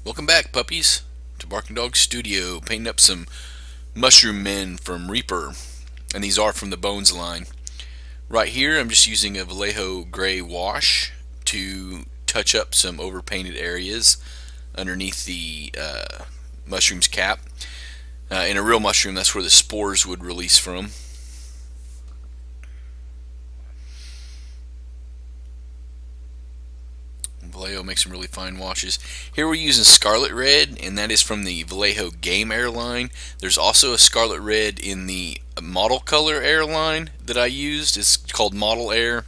Welcome back, puppies, to Barking Dog Studio, painting up some mushroom men from Reaper, and these are from the Bones line. Right here, I'm just using a Vallejo gray wash to touch up some overpainted areas underneath the mushroom's cap. In a real mushroom, that's where the spores would release from. Vallejo makes some really fine washes. Here we're using Scarlet Red, and that is from the Vallejo Game Air line. There's also a Scarlet Red in the Model Color Air line that I used. It's called Model Air.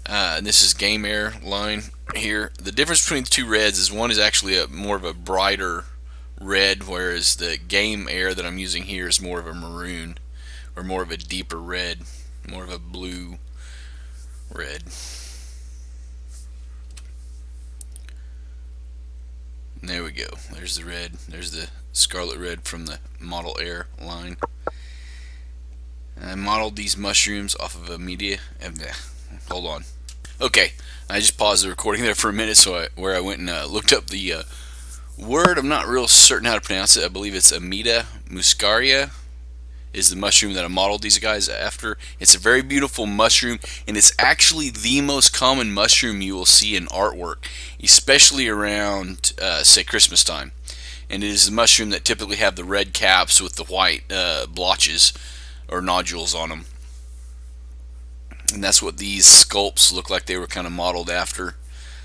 And this is Game Air line here. The difference between the two reds is one is actually more of a brighter red, whereas the Game Air that I'm using here is more of a maroon, or more of a deeper red, more of a blue red. There we go. There's the red. There's the Scarlet Red from the Model Air line. I modeled these mushrooms off of a media. Hold on. Okay, I just paused the recording there for a minute, where I went and looked up the word. I'm not real certain how to pronounce it. I believe it's Amida muscaria is the mushroom that I modeled these guys after. It's a very beautiful mushroom, and it's actually the most common mushroom you will see in artwork, especially around, say, Christmas time. And it is the mushroom that typically have the red caps with the white blotches or nodules on them. And that's what these sculpts look like they were kind of modeled after.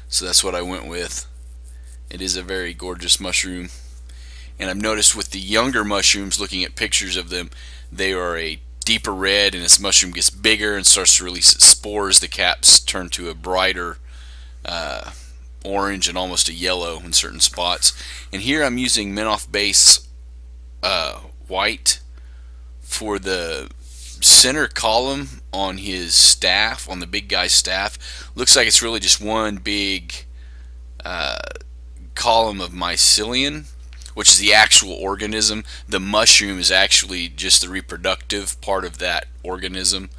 So that's what I went with. It is a very gorgeous mushroom. And I've noticed with the younger mushrooms, looking at pictures of them, they are a deeper red, and as the mushroom gets bigger and starts to release its spores, the caps turn to a brighter orange and almost a yellow in certain spots. And here I'm using Menoth Base white for the center column on his staff, on the big guy's staff. Looks like it's really just one big column of mycelium, which is the actual organism. The mushroom is actually just the reproductive part of that organism,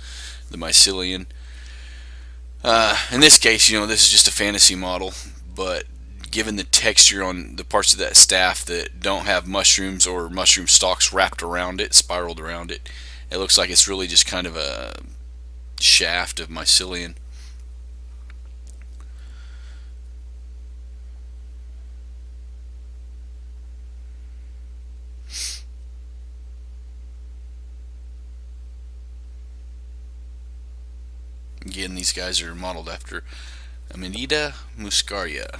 the mycelium. In this case, this is just a fantasy model, but given the texture on the parts of that staff that don't have mushrooms or mushroom stalks wrapped around it, spiraled around it, it looks like it's really just kind of a shaft of mycelium. Again, these guys are modeled after Amanita muscaria.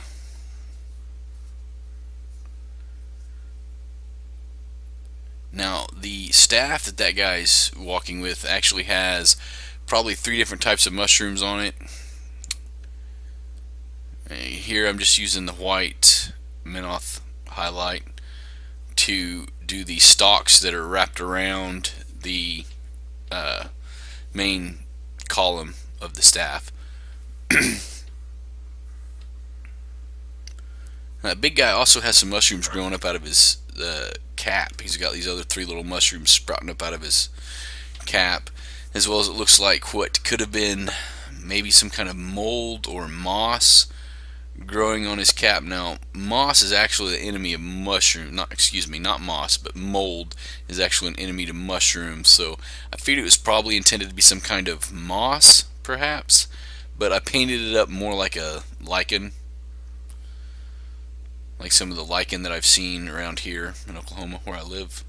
Now, the staff that guy's walking with actually has probably 3 different types of mushrooms on it. Here I'm just using the white Menoth highlight to do the stalks that are wrapped around the main column of the staff. That big guy also has some mushrooms growing up out of his cap. He's got these other 3 little mushrooms sprouting up out of his cap, as well as it looks like what could have been maybe some kind of mold or moss growing on his cap. Now, moss is actually the enemy of mushroom. Not moss, but mold is actually an enemy to mushrooms. So I figured it was probably intended to be some kind of moss, perhaps, but I painted it up more like a lichen, like some of the lichen that I've seen around here in Oklahoma where I live.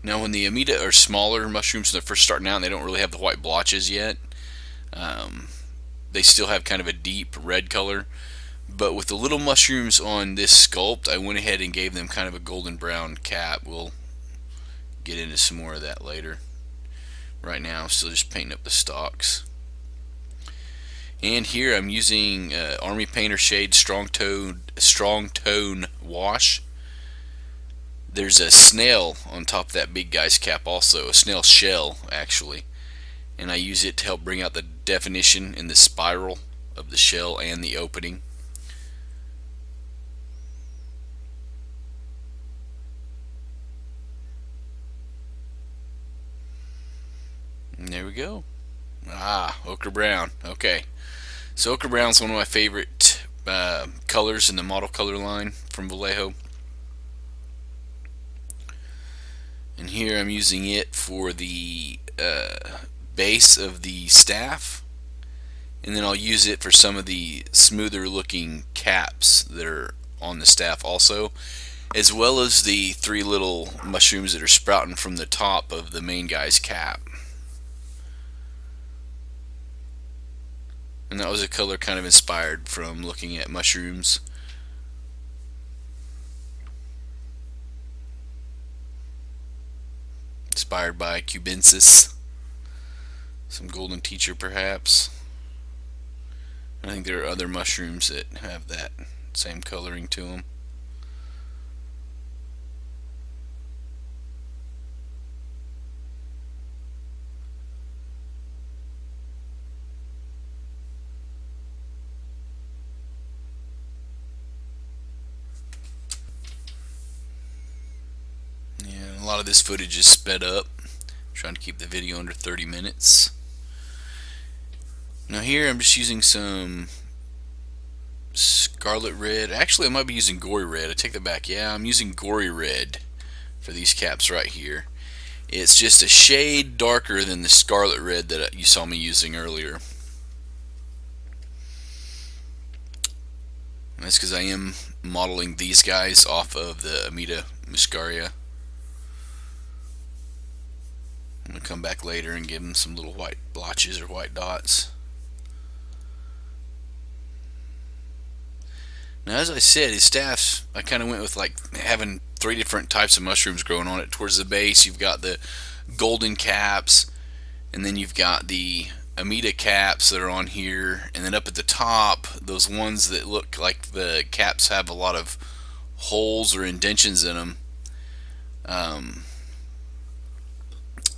Now, when the Amida are smaller mushrooms, when they're first starting out and they don't really have the white blotches yet, they still have kind of a deep red color. But with the little mushrooms on this sculpt, I went ahead and gave them kind of a golden brown cap. We'll get into some more of that later. Right now, I'm still just painting up the stalks. And here I'm using Army Painter Shade Strong Tone Wash. There's a snail on top of that big guy's cap also, a snail shell actually. And I use it to help bring out the definition in the spiral of the shell and the opening. And there we go. Ah, ochre brown. Okay. So ochre brown is one of my favorite colors in the model color line from Vallejo. And here I'm using it for the base of the staff, and then I'll use it for some of the smoother looking caps that are on the staff also, as well as the 3 little mushrooms that are sprouting from the top of the main guy's cap. And that was a color kind of inspired from looking at mushrooms. Inspired by cubensis, some golden teacher perhaps. I think there are other mushrooms that have that same coloring to them. Yeah, a lot of this footage is sped up. I'm trying to keep the video under 30 minutes. Now here I'm just using some scarlet red. Actually, I might be using gory red. I take that back. Yeah, I'm using gory red for these caps right here. It's just a shade darker than the scarlet red that you saw me using earlier. And that's because I am modeling these guys off of the Amida muscaria. I'm going to come back later and give them some little white blotches or white dots. Now, as I said, his staffs, I kind of went with like having 3 different types of mushrooms growing on it. Towards the base, you've got the golden caps, and then you've got the Amida caps that are on here, and then up at the top, those ones that look like the caps have a lot of holes or indentions in them.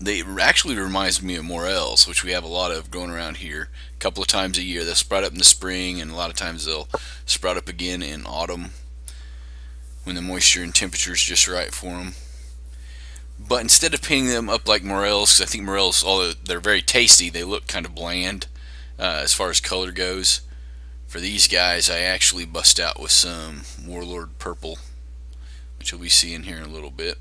They actually reminds me of morels, which we have a lot of growing around here. A couple of times a year, they'll sprout up in the spring, and a lot of times they'll sprout up again in autumn when the moisture and temperature is just right for them. But instead of painting them up like morels, because I think morels, although they're very tasty, they look kind of bland as far as color goes. For these guys, I actually bust out with some Warlord Purple, which you'll be seeing here in a little bit.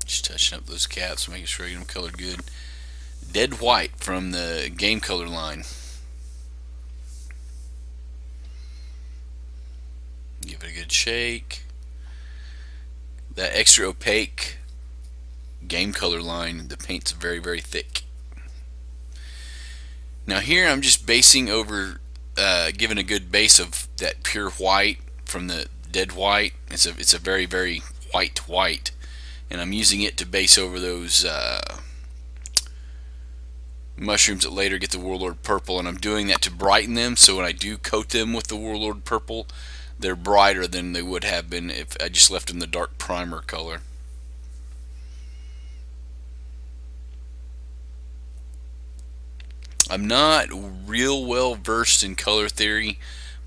Just touching up those caps, making sure I get them colored good. Dead white from the game color line. Give it a good shake. That extra opaque game color line, the paint's very, very thick. Now here I'm just basing over, giving a good base of that pure white from the dead white. It's a very, very white, and I'm using it to base over those mushrooms that later get the Warlord Purple, and I'm doing that to brighten them, so when I do coat them with the Warlord Purple, they're brighter than they would have been if I just left them the dark primer color. I'm not real well versed in color theory,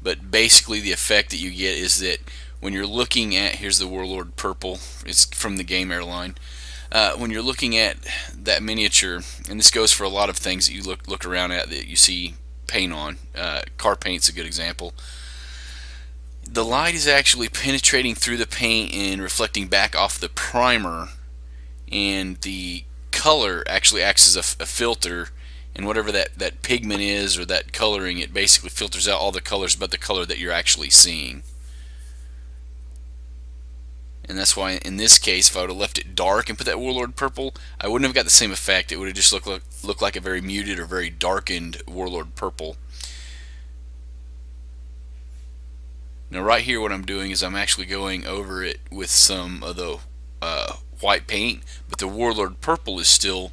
but basically the effect that you get is that when you're looking at, here's the Warlord Purple, it's from the Game Airline. When you're looking at that miniature, and this goes for a lot of things that you look around at that you see paint on, car paint's a good example. The light is actually penetrating through the paint and reflecting back off the primer, and the color actually acts as a filter, and whatever that pigment is or that coloring, it basically filters out all the colors but the color that you're actually seeing. And that's why in this case, if I would have left it dark and put that Warlord Purple, I wouldn't have got the same effect. It would have just looked like a very muted or very darkened Warlord Purple. Now right here what I'm doing is I'm actually going over it with some of the white paint, but the Warlord Purple is still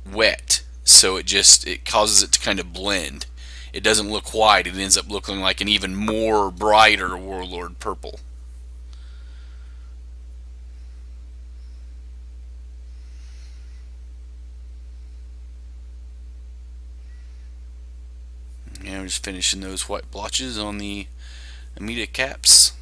wet, so it causes it to kind of blend. It doesn't look white, it ends up looking like an even more brighter Warlord Purple. Yeah, I'm just finishing those white blotches on the Amita caps.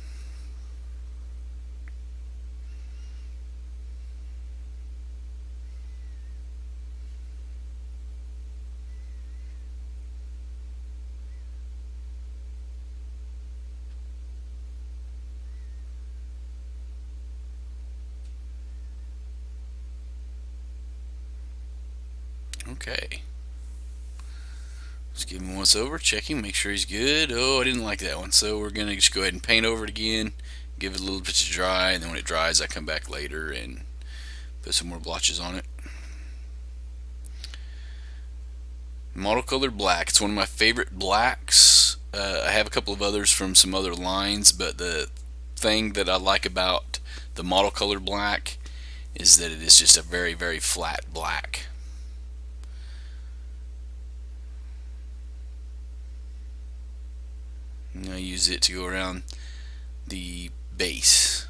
Okay. Just give him once over, checking, make sure he's good. Oh, I didn't like that one, so we're gonna just go ahead and paint over it again, give it a little bit to dry, and then when it dries, I come back later and put some more blotches on it. Model Color Black. It's one of my favorite blacks. I have a couple of others from some other lines, but the thing that I like about the Model Color Black is that it is just a very, very flat black. And I use it to go around the base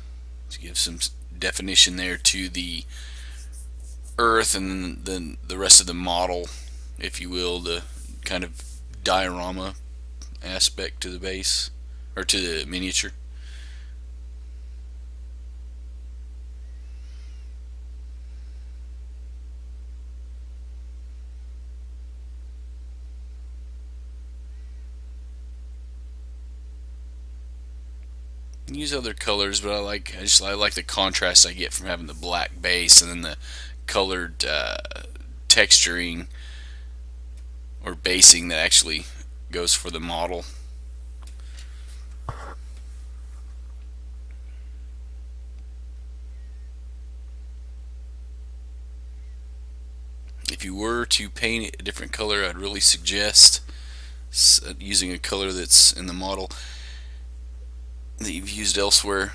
to give some definition there to the earth and then the rest of the model, if you will, the kind of diorama aspect to the base or to the miniature. Use other colors, but I like the contrast I get from having the black base and then the colored texturing or basing that actually goes for the model. If you were to paint it a different color, I'd really suggest using a color that's in the model that you've used elsewhere.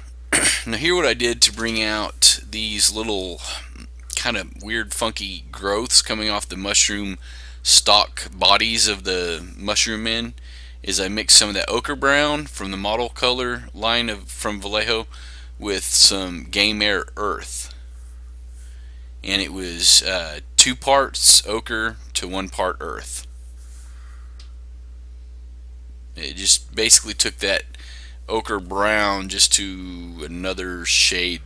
Now here what I did to bring out these little kind of weird funky growths coming off the mushroom stock bodies of the mushroom men is I mixed some of that ochre brown from the Model Color line from Vallejo with some Game Air Earth, and it was 2 parts ochre to 1 part earth. It just basically took that ochre brown just to another shade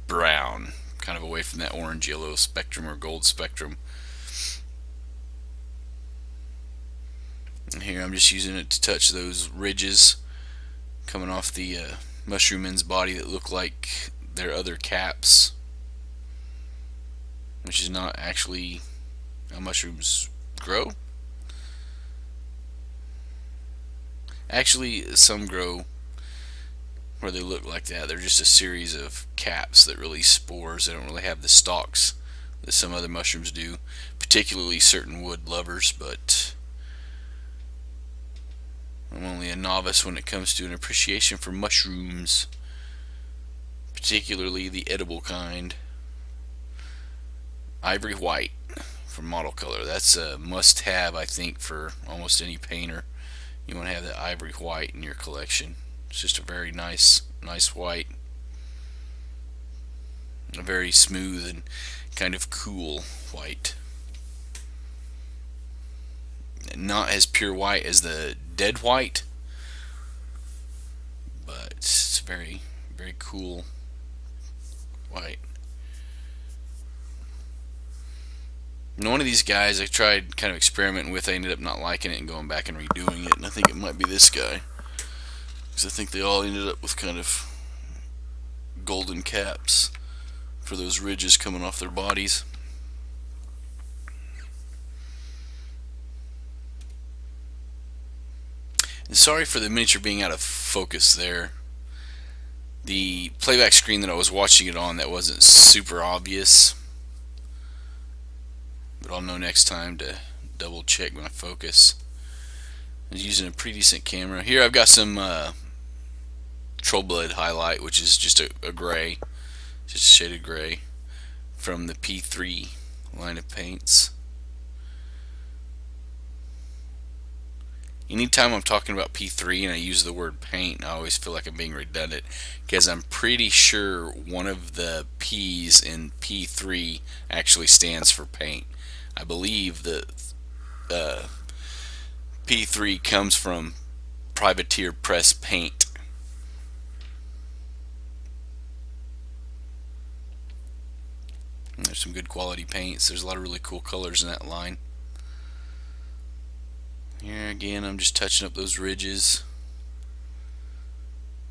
brown, kind of away from that orange yellow spectrum or gold spectrum. And here I'm just using it to touch those ridges coming off the mushroom men's body that look like their other caps, which is not actually how mushrooms grow. Actually, some grow where they look like that. They're just a series of caps that release spores. They don't really have the stalks that some other mushrooms do, particularly certain wood lovers, but I'm only a novice when it comes to an appreciation for mushrooms, particularly the edible kind. Ivory white from Model Color. That's a must-have, I think, for almost any painter. You want to have that ivory white in your collection. It's just a very nice white, a very smooth and kind of cool white. Not as pure white as the dead white, but it's very, very cool white. And one of these guys I tried kind of experimenting with, I ended up not liking it and going back and redoing it, and I think it might be this guy, because I think they all ended up with kind of golden caps for those ridges coming off their bodies. And sorry for the miniature being out of focus there. The playback screen that I was watching it on, that wasn't super obvious, but I'll know next time to double check my focus. I was using a pretty decent camera. Here I've got some Troll Blood highlight, which is just a gray, just a shaded gray from the P3 line of paints. Anytime I'm talking about P3 and I use the word paint, I always feel like I'm being redundant, because I'm pretty sure one of the P's in P3 actually stands for paint. I believe that P3 comes from Privateer Press paint. And there's some good quality paints. There's a lot of really cool colors in that line. Here again, I'm just touching up those ridges,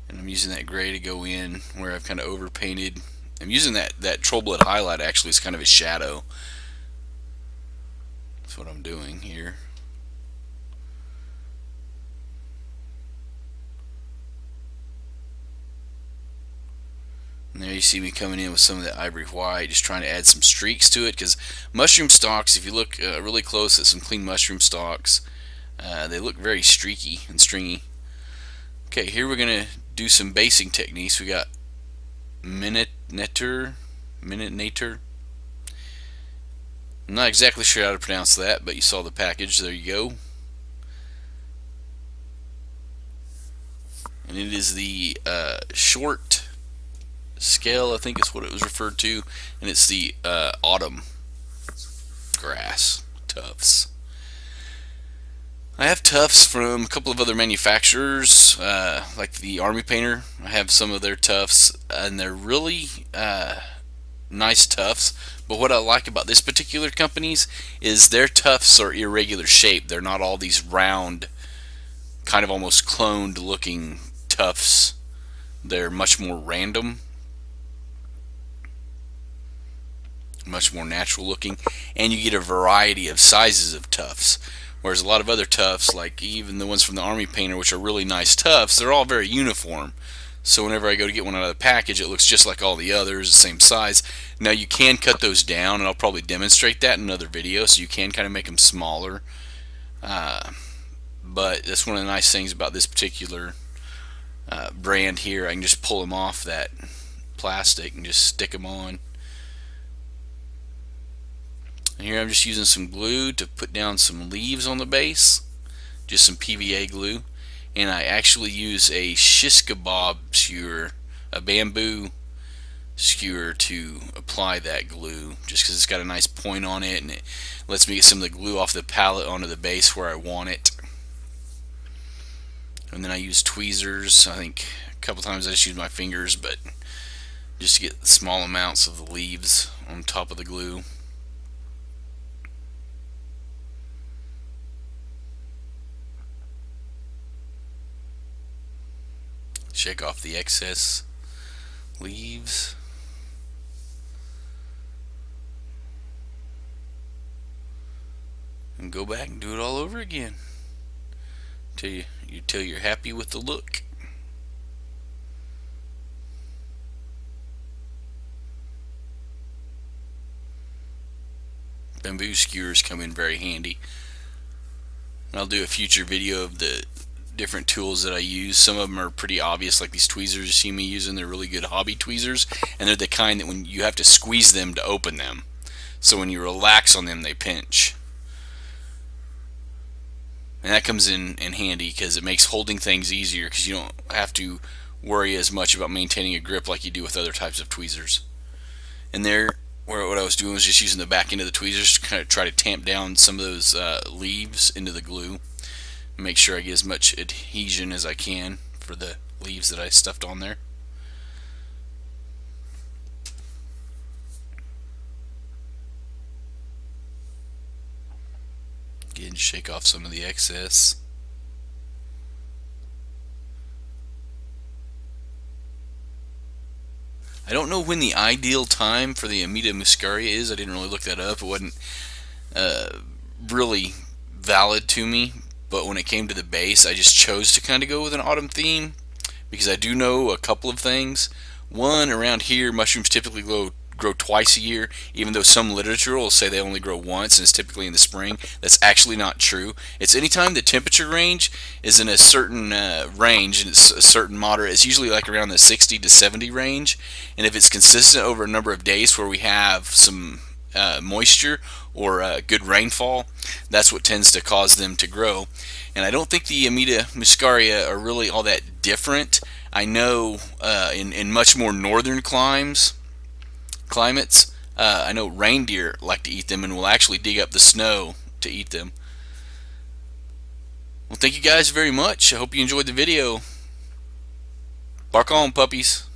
and I'm using that gray to go in where I've kind of overpainted. I'm using that Troll Blood highlight actually as kind of a shadow. That's what I'm doing here. And there you see me coming in with some of that ivory white, just trying to add some streaks to it, because mushroom stalks, if you look really close at some clean mushroom stalks, they look very streaky and stringy. Okay, here we're going to do some basing techniques. We got Mininatur. I'm not exactly sure how to pronounce that, but you saw the package. There you go. And it is the short scale, I think is what it was referred to, and it's the autumn grass tufts. I have tufts from a couple of other manufacturers, like the Army Painter. I have some of their tufts, and they're really nice tufts. But what I like about this particular company's is their tufts are irregular shaped. They're not all these round, kind of almost cloned looking tufts. They're much more random, much more natural looking, and you get a variety of sizes of tufts. Whereas a lot of other tufts, like even the ones from the Army Painter, which are really nice tufts, they're all very uniform. So whenever I go to get one out of the package, it looks just like all the others, the same size. Now you can cut those down, and I'll probably demonstrate that in another video, so you can kind of make them smaller. But that's one of the nice things about this particular brand here. I can just pull them off that plastic and just stick them on. And here I'm just using some glue to put down some leaves on the base, just some PVA glue, and I actually use a shish kebab skewer, a bamboo skewer, to apply that glue, just because it's got a nice point on it and it lets me get some of the glue off the palette onto the base where I want it. And then I use tweezers. I think a couple times I just use my fingers, but just to get small amounts of the leaves on top of the glue. Shake off the excess leaves. And go back and do it all over again till you're happy with the look. Bamboo skewers come in very handy. And I'll do a future video of the different tools that I use. Some of them are pretty obvious, like these tweezers you see me using. They're really good hobby tweezers, and they're the kind that when you have to squeeze them to open them, so when you relax on them they pinch. And that comes in handy because it makes holding things easier, because you don't have to worry as much about maintaining a grip like you do with other types of tweezers. And there, what I was doing was just using the back end of the tweezers to kind of try to tamp down some of those leaves into the glue. Make sure I get as much adhesion as I can for the leaves that I stuffed on there. Again, shake off some of the excess. I don't know when the ideal time for the Amida muscaria is. I didn't really look that up. It wasn't really valid to me. But when it came to the base, I just chose to kind of go with an autumn theme, because I do know a couple of things. One, around here, mushrooms typically grow twice a year, even though some literature will say they only grow once, and it's typically in the spring. That's actually not true. It's anytime the temperature range is in a certain range, and it's a certain moderate. It's usually like around the 60 to 70 range, and if it's consistent over a number of days where we have some moisture or good rainfall, that's what tends to cause them to grow. And I don't think the Amida muscaria are really all that different. I know in much more northern climates, I know reindeer like to eat them and will actually dig up the snow to eat them. Well, thank you guys very much. I hope you enjoyed the video. Bark on, puppies.